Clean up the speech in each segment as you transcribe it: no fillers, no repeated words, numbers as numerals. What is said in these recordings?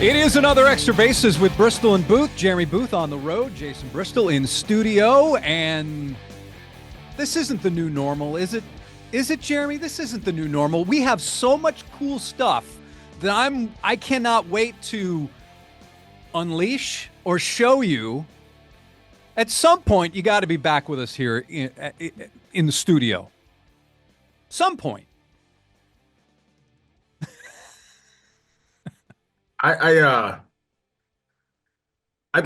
It is another Extra Bases with Bristol and Booth. Jeremy Booth on the road, Jason Bristol in studio, and this isn't the new normal, is it? Is it, Jeremy? This isn't the new normal. We have so much cool stuff that I cannot wait to unleash or show you. At some point, you got to be back with us here in the studio. Some point. I'd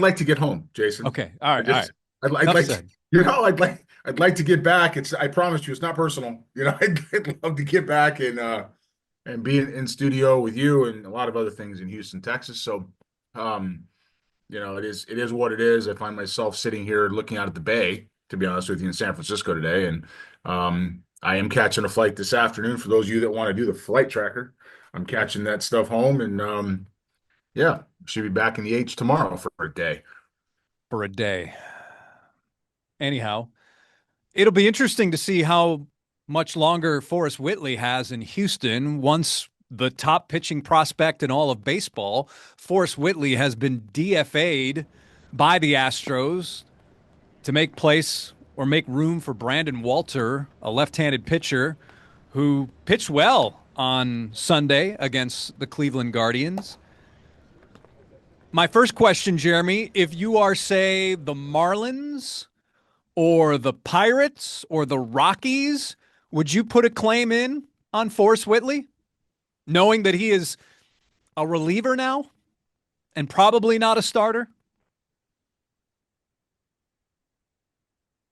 like to get home, Jason. Okay. All right. All right. I'd like to, I'd like to get back. I promise you, it's not personal. I'd love to get back and be in studio with you and a lot of other things in Houston, Texas. So, it is what it is. I find myself sitting here looking out at the bay, to be honest with you, in San Francisco today, and I am catching a flight this afternoon. For those of you that want to do the flight tracker, I'm catching that stuff home, and yeah, should be back in the H tomorrow for a day. For a day. Anyhow, it'll be interesting to see how much longer Forrest Whitley has in Houston. Once the top pitching prospect in all of baseball, Forrest Whitley has been DFA'd by the Astros to make place or make room for Brandon Walter, a left-handed pitcher who pitched well on Sunday against the Cleveland Guardians. My first question, Jeremy, if you are, say, the Marlins or the Pirates or the Rockies, would you put a claim in on Forrest Whitley, knowing that he is a reliever now and probably not a starter?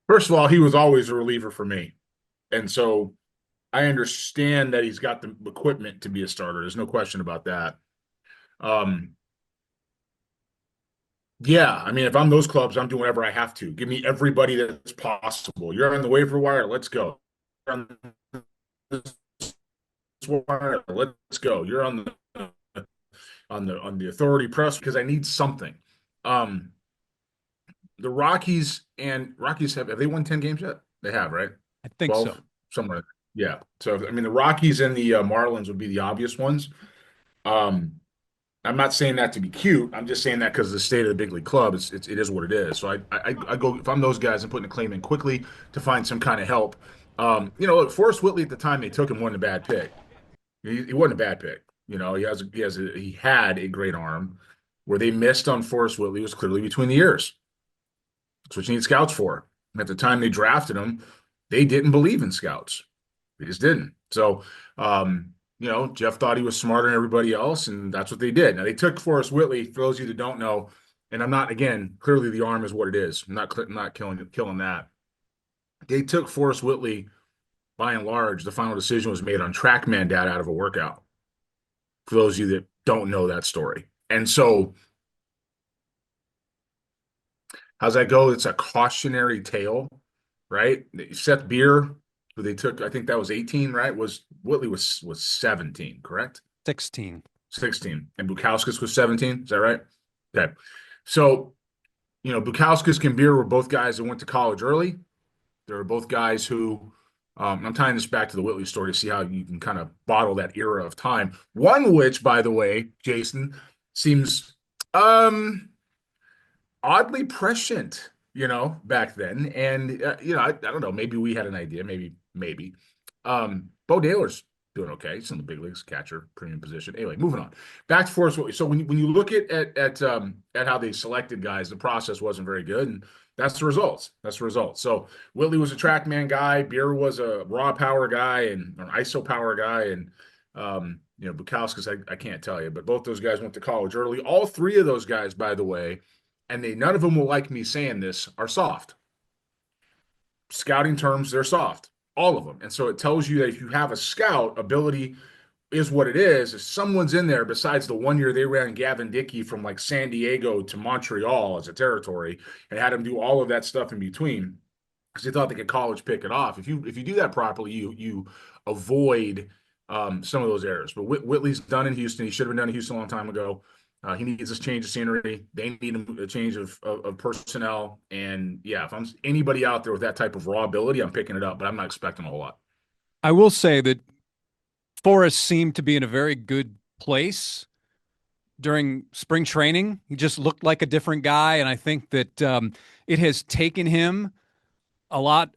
First of all, he was always a reliever for me. And so I understand that he's got the equipment to be a starter. There's no question about that. Yeah, I mean, if I'm those clubs, I'm doing whatever I have to. Give me everybody that's possible. You're on the waiver wire, let's go. You're on the wire, let's go. You're on the authority press because I need something. The Rockies have they won 10 games yet? They have, right? I think 12, so. somewhere. Yeah. So I mean, the Rockies and the Marlins would be the obvious ones. I'm not saying that to be cute. I'm just saying that because of the state of the big league club, it is what it is. So I go, if I'm those guys, I'm putting a claim in quickly to find some kind of help. Look, Forrest Whitley at the time they took him wasn't a bad pick. He wasn't a bad pick. He had a great arm. Where they missed on Forrest Whitley was clearly between the ears. That's what you need scouts for. And at the time they drafted him, they didn't believe in scouts. They just didn't. So, Jeff thought he was smarter than everybody else, and that's what they did. Now, they took Forrest Whitley, for those of you that don't know, and I'm not, again, clearly the arm is what it is. I'm not killing that. They took Forrest Whitley, by and large, the final decision was made on TrackMan data out of a workout, for those of you that don't know that story. And so, how's that go? It's a cautionary tale, right? Seth Beer, who they took, I think that was 18, right? Whitley was 17, correct? 16. 16. And Bukauskas was 17. Is that right? Okay. So, Bukauskas and Beer were both guys that went to college early. They were both guys who, I'm tying this back to the Whitley story to see how you can kind of bottle that era of time. One which, by the way, Jason, seems oddly prescient, back then. And, I don't know, maybe we had an idea, maybe. Bo Naylor's doing okay. He's in the big leagues, catcher, premium position. Anyway, moving on. Back to Forrest Whitley. So when you look at how they selected guys, the process wasn't very good, and that's the results. So Whitley was a TrackMan guy. Beer was a raw power guy and an ISO power guy, and Bukauskas, I can't tell you, but both those guys went to college early. All three of those guys, by the way, and none of them will like me saying this, are soft. Scouting terms, they're soft. All of them. And so it tells you that if you have a scout, ability is what it is. If someone's in there, besides the 1 year they ran Gavin Dickey from like San Diego to Montreal as a territory and had him do all of that stuff in between because they thought they could college pick it off. If you do that properly, you avoid some of those errors. But Whitley's done in Houston. He should have been done in Houston a long time ago. He needs this change of scenery. They need a change of personnel. And yeah, if I'm anybody out there with that type of raw ability, I'm picking it up, but I'm not expecting a whole lot. I will say that Forrest seemed to be in a very good place during spring training. He just looked like a different guy, and I think that it has taken him a lot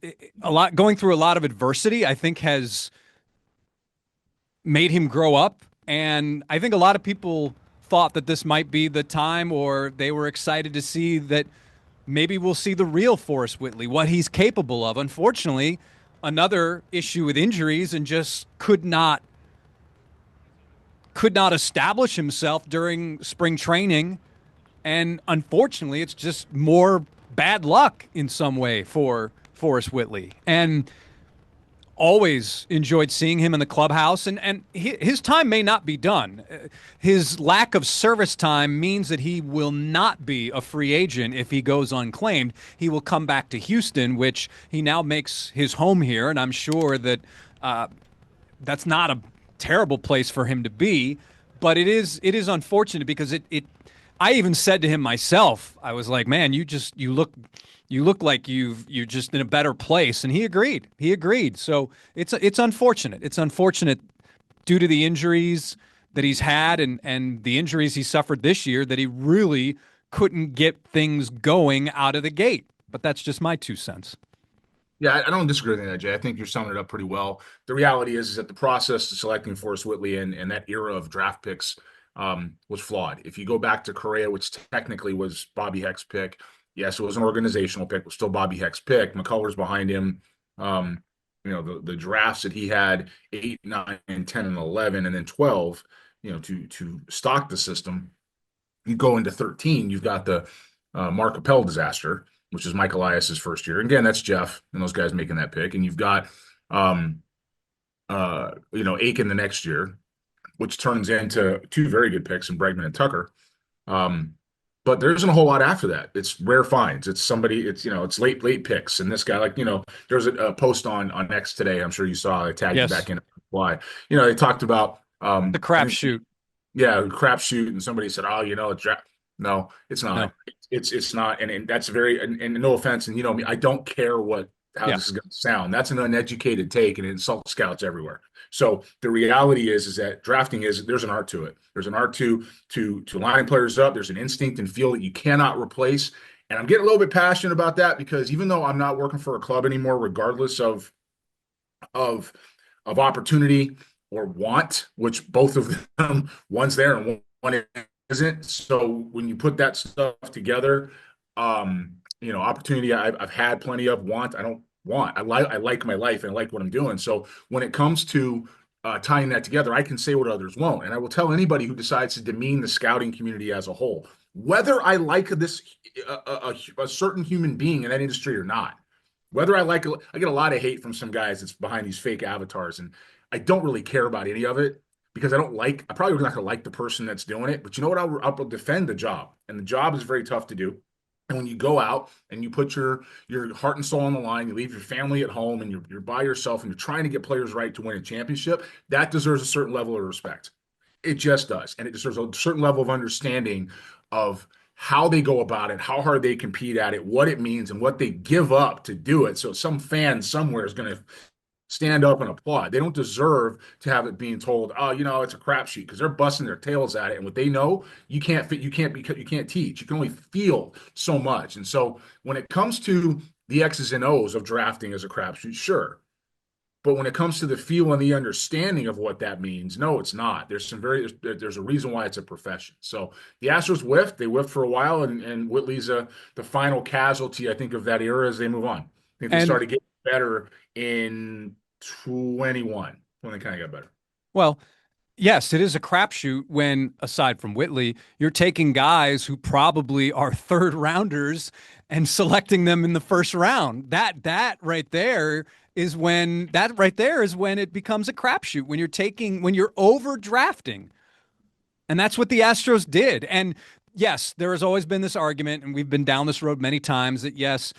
going through a lot of adversity. I think has made him grow up, and I think a lot of people thought that this might be the time, or they were excited to see that maybe we'll see the real Forrest Whitley, what he's capable of. Unfortunately, another issue with injuries, and just could not establish himself during spring training. And unfortunately, it's just more bad luck in some way for Forrest Whitley. And always enjoyed seeing him in the clubhouse. And his time may not be done. His lack of service time means that he will not be a free agent if he goes unclaimed. He will come back to Houston, which he now makes his home here. And I'm sure that that's not a terrible place for him to be. But it is unfortunate because I even said to him myself, I was like, man, you look like you're just in a better place. And he agreed. So it's unfortunate. It's unfortunate due to the injuries that he's had and the injuries he suffered this year that he really couldn't get things going out of the gate. But that's just my 2 cents. Yeah, I don't disagree with that, Jay. I think you're summing it up pretty well. The reality is that the process of selecting Forrest Whitley and that era of draft picks was flawed. If you go back to Correa, which technically was Bobby Heck's pick, yes, it was an organizational pick, but still Bobby Heck's pick. McCullers behind him. The drafts that he had 8, 9, and 10, and 11, and then 12, to stock the system. You go into 13, you've got the Mark Appel disaster, which is Mike Elias's first year. And again, that's Jeff and those guys making that pick. And you've got, Aiken the next year, which turns into 2 very good picks in Bregman and Tucker. But there isn't a whole lot after that. It's rare finds. It's it's late picks. And this guy, there's a post on X today. I'm sure you saw. I tagged you back in. Why? They talked about the crapshoot. Yeah, crapshoot. And somebody said, "Oh, it's no, it's not. No. It's not." And that's very. And no offense. And me, I don't care how this is going to sound. That's an uneducated take, and it insults scouts everywhere. So the reality is that drafting there's an art to it. There's an art to lining players up. There's an instinct and feel that you cannot replace. And I'm getting a little bit passionate about that because even though I'm not working for a club anymore, regardless of opportunity or want, which both of them, one's there and one isn't. So when you put that stuff together, opportunity I've had plenty of. Want I don't want. I like my life and I like what I'm doing. So when it comes to tying that together, I can say what others won't. And I will tell anybody who decides to demean the scouting community as a whole, whether I like a certain human being in that industry or not, whether I get a lot of hate from some guys that's behind these fake avatars. And I don't really care about any of it because I probably not going to like the person that's doing it. But you know what? I'll defend the job. And the job is very tough to do. And when you go out and you put your heart and soul on the line, you leave your family at home and you're by yourself and you're trying to get players right to win a championship, that deserves a certain level of respect. It just does. And it deserves a certain level of understanding of how they go about it, how hard they compete at it, what it means, and what they give up to do it. So some fan somewhere is going to stand up and applaud. They don't deserve to have it being told, "Oh, it's a crapshoot," because they're busting their tails at it. And what they know, you can't teach. You can only feel so much. And so when it comes to the X's and O's of drafting as a crapshoot, sure. But when it comes to the feel and the understanding of what that means, no, it's not. There's a reason why it's a profession. So the Astros whiffed. They whiffed for a while, and Whitley's the final casualty, I think, of that era as they move on. I think they started getting better in 21 when they kind of got better. Well, yes, it is a crapshoot when, aside from Whitley, you're taking guys who probably are third rounders and selecting them in the first round. That right there is when it becomes a crapshoot, when you're overdrafting. And that's what the Astros did. And yes, there has always been this argument, and we've been down this road many times, that yes,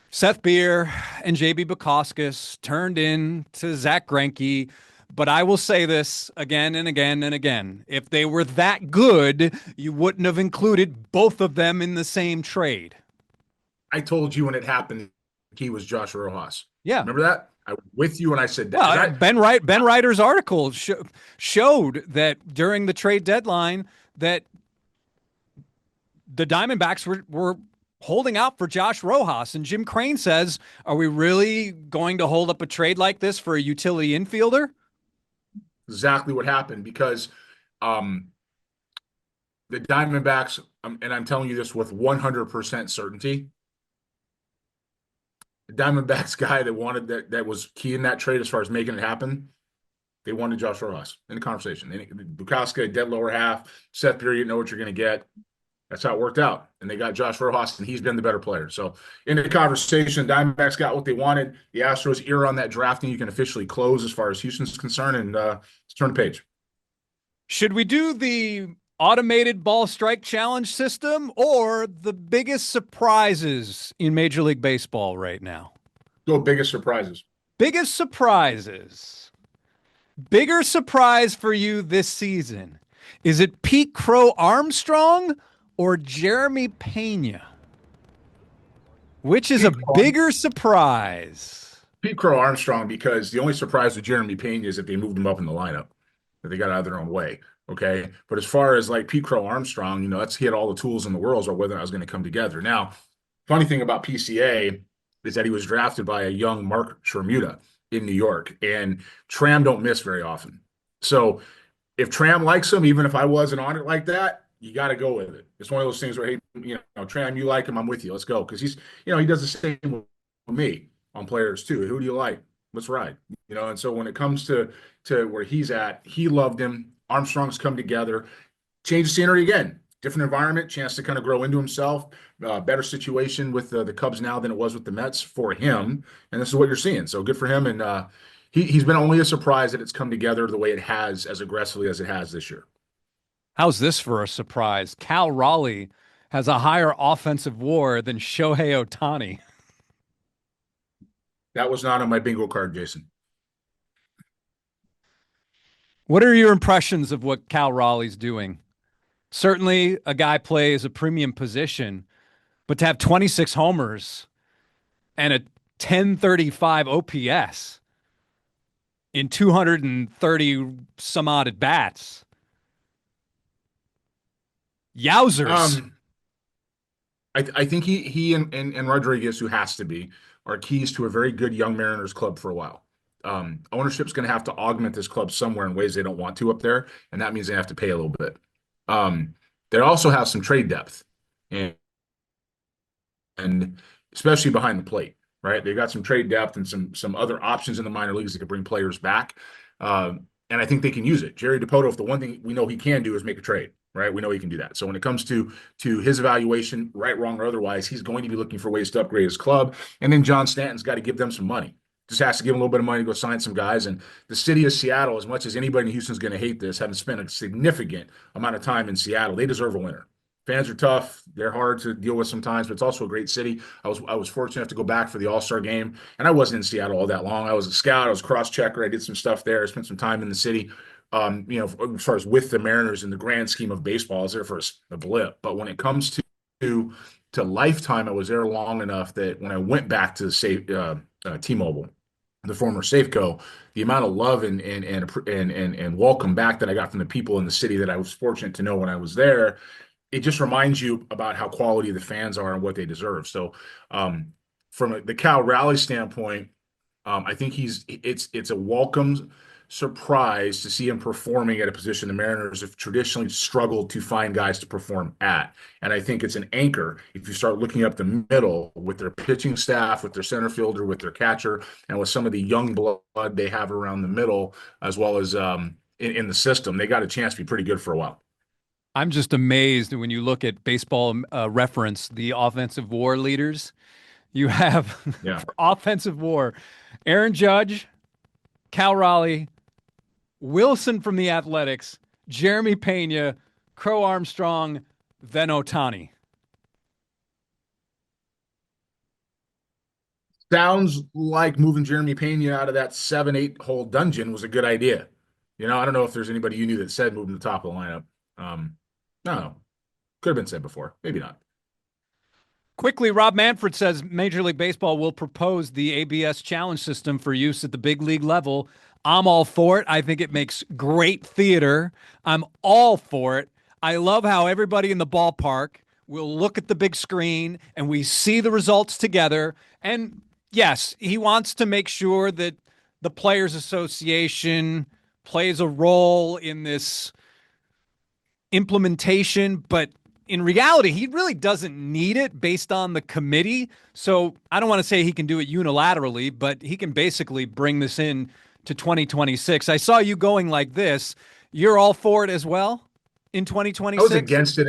Seth Beer and JB Bukauskas turned into Zach Greinke. But I will say this again and again and again. If they were that good, you wouldn't have included both of them in the same trade. I told you when it happened, he was Josh Rojas. Yeah. Remember that? I was with you when I said that. Well, Ben Reiter's article showed that during the trade deadline that the Diamondbacks were holding out for Josh Rojas. And Jim Crane says, are we really going to hold up a trade like this for a utility infielder? Exactly what happened because um, the Diamondbacks, and I'm telling you this with 100% certainty, the Diamondbacks guy that wanted that was key in that trade as far as making it happen, they wanted Josh Rojas in the conversation. Bukowski, dead lower half, Seth Beer, you know what you're going to get. That's how it worked out. And they got Josh Rojas, and he's been the better player. So in the conversation, Diamondbacks got what they wanted. The Astros era on that drafting, you can officially close as far as Houston's concerned, and let's turn the page. Should we do the automated ball strike challenge system or the biggest surprises in Major League Baseball right now? Go biggest surprises. Biggest surprises. Bigger surprise for you this season. Is it Pete Crow-Armstrong or Jeremy Peña? Which is a bigger surprise? Pete Crow-Armstrong, because the only surprise with Jeremy Peña is that they moved him up in the lineup, that they got out of their own way. Okay. But as far as like Pete Crow-Armstrong, he had all the tools in the world or whether I was going to come together. Now, funny thing about PCA is that he was drafted by a young Mark Shermuda in New York, and Tram don't miss very often. So if Tram likes him, even if I wasn't on it like that, you got to go with it. It's one of those things where, hey, Tram, you like him, I'm with you. Let's go. Because he's, he does the same with me on players too. Who do you like? Let's ride. And so when it comes to where he's at, he loved him. Armstrong's come together, change the scenery again, different environment, chance to kind of grow into himself, better situation with the Cubs now than it was with the Mets for him. And this is what you're seeing. So good for him. And he's been only a surprise that it's come together the way it has, as aggressively as it has this year. How's this for a surprise? Cal Raleigh has a higher offensive WAR than Shohei Ohtani. That was not on my bingo card, Jason. What are your impressions of what Cal Raleigh's doing? Certainly a guy plays a premium position, but to have 26 homers and a 1035 OPS in 230 some odd at bats. Yowzers. I think he and Rodriguez, who has to be, are keys to a very good young Mariners club for a while. Ownership's going to have to augment this club somewhere in ways they don't want to up there, and that means they have to pay a little bit. They also have some trade depth, and especially behind the plate, right? They got some trade depth and some other options in the minor leagues that could bring players back, and I think they can use it. Jerry DiPoto, if the one thing we know he can do is make a trade, right? We know he can do that. So when it comes to his evaluation, right, wrong, or otherwise, he's going to be looking for ways to upgrade his club. And then John Stanton's got to give them some money. Just has to give them a little bit of money to go sign some guys. And the city of Seattle, as much as anybody in Houston's going to hate this, having spent a significant amount of time in Seattle, they deserve a winner. Fans are tough. They're hard to deal with sometimes, but it's also a great city. I was fortunate enough to go back for the All-Star game, and I wasn't in Seattle all that long. I was a scout. I was a cross-checker. I did some stuff there. I spent some time in the city. As far as with the Mariners in the grand scheme of baseball, I was there for a blip. But when it comes to lifetime, I was there long enough that when I went back to T-Mobile, the former Safeco, the amount of love and welcome back that I got from the people in the city that I was fortunate to know when I was there, it just reminds you about how quality the fans are and what they deserve. So from the Cal Raleigh standpoint, I think it's a welcome surprise to see him performing at a position the Mariners have traditionally struggled to find guys to perform at. And I think it's an anchor if you start looking up the middle with their pitching staff, with their center fielder, with their catcher, and with some of the young blood they have around the middle, as well as in the system. They got a chance to be pretty good for a while. I'm just amazed when you look at Baseball Reference, the offensive WAR leaders. You have for offensive WAR, Aaron Judge, Cal Raleigh, Wilson from the Athletics, Jeremy Peña, Crow-Armstrong, then Ohtani. Sounds like moving Jeremy Peña out of that 7-8 hole dungeon was a good idea. I don't know if there's anybody you knew that said moving to the top of the lineup. No, could have been said before. Maybe not. Quickly, Rob Manfred says Major League Baseball will propose the ABS challenge system for use at the big league level. I'm all for it. I think it makes great theater. I'm all for it. I love how everybody in the ballpark we'll look at the big screen and we see the results together. And yes, he wants to make sure that the Players Association plays a role in this implementation, but in reality, he really doesn't need it based on the committee. So I don't want to say he can do it unilaterally, but he can basically bring this in to 2026. I saw you going like this. You're all for it as well in I was 2026? against it.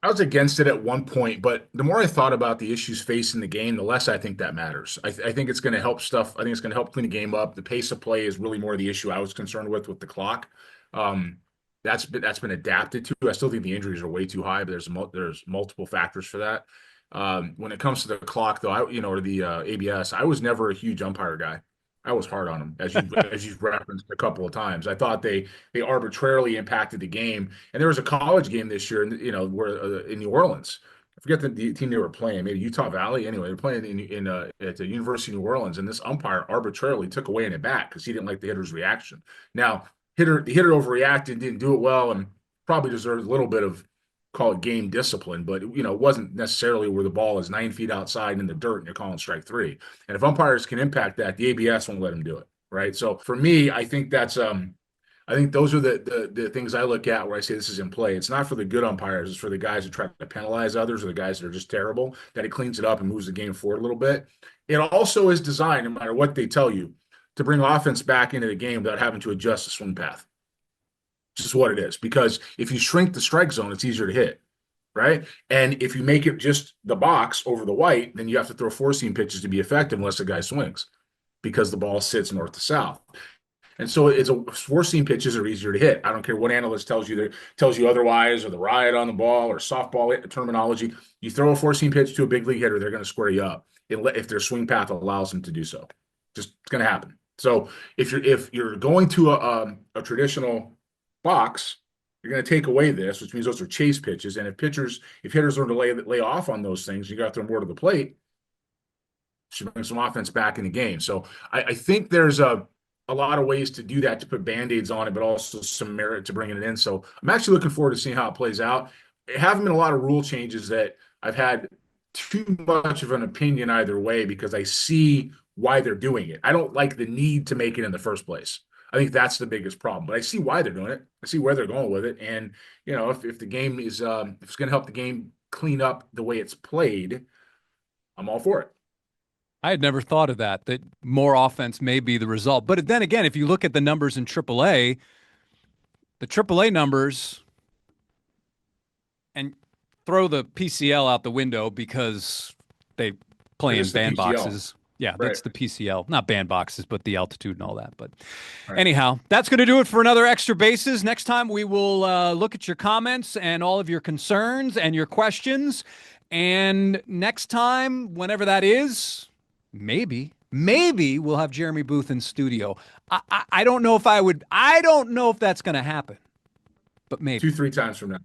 I was against it at one point, but the more I thought about the issues facing the game, the less I think that matters. I think it's going to help stuff. I think it's going to help clean the game up. The pace of play is really more the issue I was concerned with the clock. Um, that's been adapted to. I still think the injuries are way too high, but there's multiple factors for that. When it comes to the clock, though, or the ABS, I was never a huge umpire guy. I was hard on them, as you've referenced a couple of times. I thought they arbitrarily impacted the game. And there was a college game this year, where in New Orleans. I forget the team they were playing, maybe Utah Valley. Anyway, they're playing at the University of New Orleans, and this umpire arbitrarily took away an at bat because he didn't like the hitter's reaction. Now, the hitter overreacted, didn't do it well, and probably deserves a little bit of, call it, game discipline, but it wasn't necessarily where the ball is 9 feet outside in the dirt and you're calling strike three. And if umpires can impact that, the ABS won't let them do it, right? So for me, I think that's I think those are the things I look at where I say this is in play. It's not for the good umpires; it's for the guys who try to penalize others or the guys that are just terrible. That it cleans it up and moves the game forward a little bit. It also is designed, no matter what they tell you, to bring offense back into the game without having to adjust the swing path. Just what it is. Because if you shrink the strike zone, it's easier to hit, right? And if you make it just the box over the white, then you have to throw four-seam pitches to be effective unless the guy swings because the ball sits north to south. And so four-seam pitches are easier to hit. I don't care what analyst tells you otherwise, or the riot on the ball or softball terminology. You throw a four-seam pitch to a big league hitter, they're going to square you up if their swing path allows them to do so. Just it's going to happen. So if you're going to a traditional box, you're going to take away this, which means those are chase pitches. And if hitters learn to lay off on those things, you got to throw more to the plate. Should bring some offense back in the game. So I think there's a lot of ways to do that, to put Band-Aids on it, but also some merit to bringing it in. So I'm actually looking forward to seeing how it plays out. There haven't been a lot of rule changes that I've had too much of an opinion either way, because I see why they're doing it. I don't like the need to make it in the first place. I think that's the biggest problem, but I see why they're doing it. I see where they're going with it. And, if the game is, if it's going to help the game clean up the way it's played, I'm all for it. I had never thought of that more offense may be the result. But then again, if you look at the numbers in AAA, the AAA numbers, and throw the PCL out the window because they play in bandboxes. Yeah, that's the PCL. Not bandboxes, but the altitude and all that. But anyhow, that's going to do it for another Extra Bases. Next time we will look at your comments and all of your concerns and your questions. And next time, whenever that is, maybe we'll have Jeremy Booth in studio. I don't know if I don't know if that's going to happen, but maybe 2-3 times from now.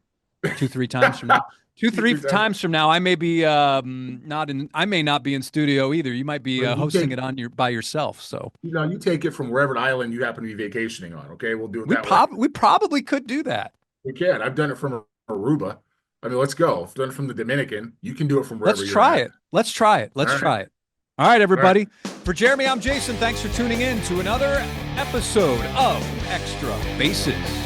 2-3 times from now. 2-3 times from now, I may be I may not be in studio either. You might be hosting it by yourself. So you take it from wherever island you happen to be vacationing on. Okay, we'll do it that way. We probably could do that. We can. I've done it from Aruba. I mean, let's go. I've done it from the Dominican. You can do it from wherever. Let's try it. Let's try it. All right, everybody. For Jeremy, I'm Jason. Thanks for tuning in to another episode of Extra Bases.